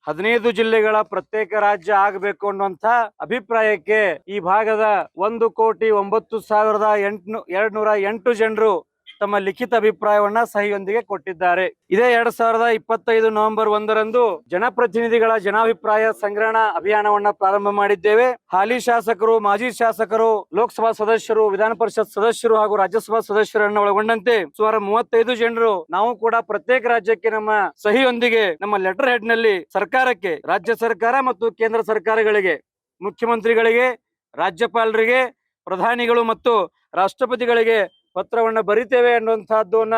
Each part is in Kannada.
15 ಜಿಲ್ಲೆಗಳ ಪ್ರತ್ಯೇಕ ರಾಜ್ಯ ಆಗಬೇಕು ಅನ್ನುವಂತ ಅಭಿಪ್ರಾಯಕ್ಕೆ ಈ ಭಾಗದ 1,09,208 ಜನರು ತಮ್ಮ ಲಿಖಿತ ಅಭಿಪ್ರಾಯವನ್ನ ಸಹಿಯೊಂದಿಗೆ ಕೊಟ್ಟಿದ್ದಾರೆ. ಇದೇ 2025 ನವೆಂಬರ್ 1ರಂದು ಜನಪ್ರತಿನಿಧಿಗಳ ಜನಾಭಿಪ್ರಾಯ ಸಂಗ್ರಹಣಾ ಅಭಿಯಾನವನ್ನ ಪ್ರಾರಂಭ ಮಾಡಿದ್ದೇವೆ. ಹಾಲಿ ಶಾಸಕರು, ಮಾಜಿ ಶಾಸಕರು, ಲೋಕಸಭಾ ಸದಸ್ಯರು, ವಿಧಾನ ಪರಿಷತ್ ಸದಸ್ಯರು ಹಾಗೂ ರಾಜ್ಯಸಭಾ ಸದಸ್ಯರನ್ನು ಒಳಗೊಂಡಂತೆ ಸುಮಾರು 35 ಜನರು ನಾವು ಕೂಡ ಪ್ರತ್ಯೇಕ ರಾಜ್ಯಕ್ಕೆ ನಮ್ಮ ಸಹಿಯೊಂದಿಗೆ ನಮ್ಮ ಲೆಟರ್ ಹೆಡ್ ನಲ್ಲಿ ಸರ್ಕಾರಕ್ಕೆ, ರಾಜ್ಯ ಸರ್ಕಾರ ಮತ್ತು ಕೇಂದ್ರ ಸರ್ಕಾರಗಳಿಗೆ, ಮುಖ್ಯಮಂತ್ರಿಗಳಿಗೆ, ರಾಜ್ಯಪಾಲರಿಗೆ, ಪ್ರಧಾನಿಗಳು ಮತ್ತು ರಾಷ್ಟ್ರಪತಿಗಳಿಗೆ ಪತ್ರವನ್ನು ಬರಿತೇವೆ ಅನ್ನುವಂತಹದ್ದನ್ನ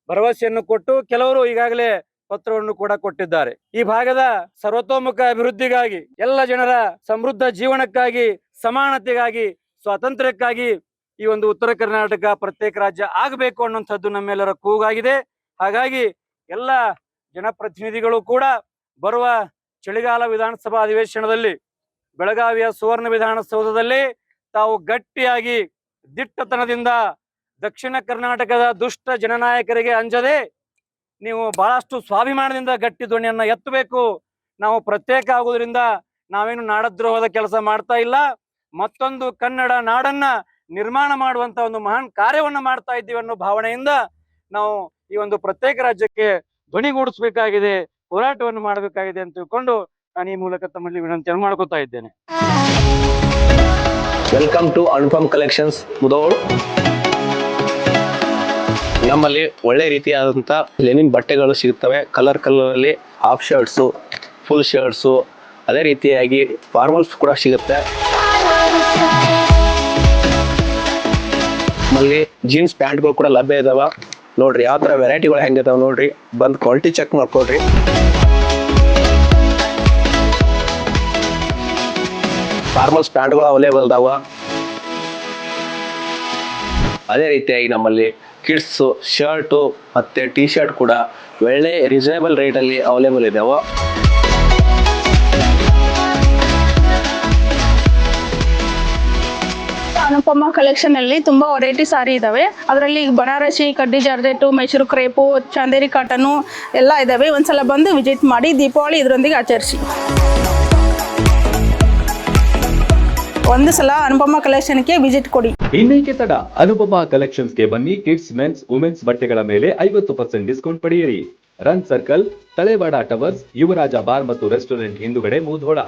ಭರವಸೆಯನ್ನು ಕೊಟ್ಟು ಕೆಲವರು ಈಗಾಗಲೇ ಪತ್ರವನ್ನು ಕೂಡ ಕೊಟ್ಟಿದ್ದಾರೆ. ಈ ಭಾಗದ ಸರ್ವತೋಮುಖ ಅಭಿವೃದ್ಧಿಗಾಗಿ, ಎಲ್ಲ ಜನರ ಸಮೃದ್ಧ ಜೀವನಕ್ಕಾಗಿ, ಸಮಾನತೆಗಾಗಿ, ಸ್ವಾತಂತ್ರ್ಯಕ್ಕಾಗಿ ಈ ಒಂದು ಉತ್ತರ ಕರ್ನಾಟಕ ಪ್ರತ್ಯೇಕ ರಾಜ್ಯ ಆಗಬೇಕು ಅನ್ನುವಂಥದ್ದು ನಮ್ಮೆಲ್ಲರ ಕೂಗಾಗಿದೆ. ಹಾಗಾಗಿ ಎಲ್ಲ ಜನಪ್ರತಿನಿಧಿಗಳು ಕೂಡ ಬರುವ ಚಳಿಗಾಲ ವಿಧಾನಸಭಾ ಅಧಿವೇಶನದಲ್ಲಿ ಬೆಳಗಾವಿಯ ಸುವರ್ಣ ವಿಧಾನಸೌಧದಲ್ಲಿ ತಾವು ಗಟ್ಟಿಯಾಗಿ ದಿಟ್ಟತನದಿಂದ ದಕ್ಷಿಣ ಕರ್ನಾಟಕದ ದುಷ್ಟ ಜನನಾಯಕರಿಗೆ ಅಂಜದೆ ನೀವು ಬಹಳಷ್ಟು ಸ್ವಾಭಿಮಾನದಿಂದ ಗಟ್ಟಿ ಧ್ವನಿಯನ್ನ ಎತ್ತಬೇಕು. ನಾವು ಪ್ರತ್ಯೇಕ ಆಗುವುದರಿಂದ ನಾವೇನು ನಾಡದ್ರೋಹದ ಕೆಲಸ ಮಾಡ್ತಾ ಇಲ್ಲ, ಮತ್ತೊಂದು ಕನ್ನಡ ನಾಡನ್ನ ನಿರ್ಮಾಣ ಮಾಡುವಂತ ಒಂದು ಮಹಾನ್ ಕಾರ್ಯವನ್ನ ಮಾಡ್ತಾ ಇದ್ದೀವಿ ಅನ್ನೋ ಭಾವನೆಯಿಂದ ನಾವು ಈ ಒಂದು ಪ್ರತ್ಯೇಕ ರಾಜ್ಯಕ್ಕೆ ಧ್ವನಿಗೂಡಿಸಬೇಕಾಗಿದೆ, ಹೋರಾಟವನ್ನು ಮಾಡಬೇಕಾಗಿದೆ ಅಂತ ತಿಳ್ಕೊಂಡು ನಾನು ಈ ಮೂಲಕ ತಮ್ಮಲ್ಲಿ ವಿನಂತಿಯನ್ನು ಮಾಡ್ಕೊತಾ ಇದ್ದೇನೆ. Welcome to Anupam collections Mudhol. ನಮ್ಮಲ್ಲಿ ಒಳ್ಳೆ ರೀತಿಯಾದಂಥ ಲೆನಿನ್ ಬಟ್ಟೆಗಳು ಸಿಗುತ್ತವೆ. ಕಲರ್ ಅಲ್ಲಿ ಹಾಫ್ ಶರ್ಟ್ಸು, ಫುಲ್ ಶರ್ಟ್ಸು, ಅದೇ ರೀತಿಯಾಗಿ ಫಾರ್ಮಲ್ಸ್ ಕೂಡ ಸಿಗುತ್ತೆ. ನಮ್ಮಲ್ಲಿ ಜೀನ್ಸ್ ಪ್ಯಾಂಟ್ಗಳು ಕೂಡ ಲಭ್ಯ ಇದಾವೆ. ನೋಡ್ರಿ ಯಾವ ಥರ ವೆರೈಟಿಗಳು ಹೆಂಗಿದಾವೆ ನೋಡ್ರಿ, ಬಂದು ಕ್ವಾಲಿಟಿ ಚೆಕ್ ಮಾಡ್ಕೊಳ್ರಿ. ಫಾರ್ಮಲ್ಸ್ ಪ್ಯಾಂಟ್ಗಳು ಅವೈಲೇಬಲ್ ಇದಾವ. ಅದೇ ರೀತಿಯಾಗಿ ನಮ್ಮಲ್ಲಿ ಕಿಡ್ಸು ಶರ್ಟು ಮತ್ತು ಟಿ ಶರ್ಟ್ ಕೂಡ ಒಳ್ಳೆ ರೀಸನೇಬಲ್ ರೇಟಲ್ಲಿ ಅವೈಲೇಬಲ್ ಇದಾವೆ. ಅನುಪಮ ಕಲೆಕ್ಷನ್ ಅಲ್ಲಿ ತುಂಬಾ ವೆರೈಟಿ ಸಾರಿ ಇದಾವೆ. ಅದರಲ್ಲಿ ಬನಾರಸಿ, ಕಡ್ಡಿ georgette, Mysuru crepe, Chanderi cotton ಎಲ್ಲ ಇದಾವೆ. ಒಂದ್ಸಲ ಬಂದು ವಿಸಿಟ್ ಮಾಡಿ ದೀಪಾವಳಿ ಇದರೊಂದಿಗೆ ಆಚರಿಸಿ. ಒಂದು ಸಲ ಅನುಪಮ ಕಲೆಕ್ಷನ್ಗೆ ವಿಸಿಟ್ ಕೊಡಿ. ಇನ್ನೇಕೆ ತಡ, ಅನುಪಮ ಕಲೆಕ್ಷನ್ಸ್ಗೆ ಬನ್ನಿ. ಕಿಡ್ಸ್, ಮೆನ್ಸ್, ವುಮೆನ್ಸ್ ಬಟ್ಟೆಗಳ ಮೇಲೆ 50% ಡಿಸ್ಕೌಂಟ್ ಪಡೆಯಿರಿ. ರನ್ ಸರ್ಕಲ್, ತಳೆವಾಡ ಟವರ್ಸ್, ಯುವರಾಜ ಬಾರ್ ಮತ್ತು ರೆಸ್ಟೋರೆಂಟ್ ಹಿಂದುಗಡೆ, Mudhol.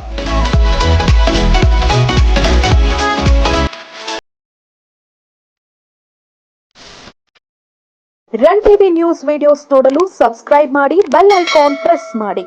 Run TV news videos ನೋಡಲು ಸಬ್ಸ್ಕ್ರೈಬ್ ಮಾಡಿ, ಬೆಲ್ ಐಕಾನ್ ಪ್ರೆಸ್ ಮಾಡಿ.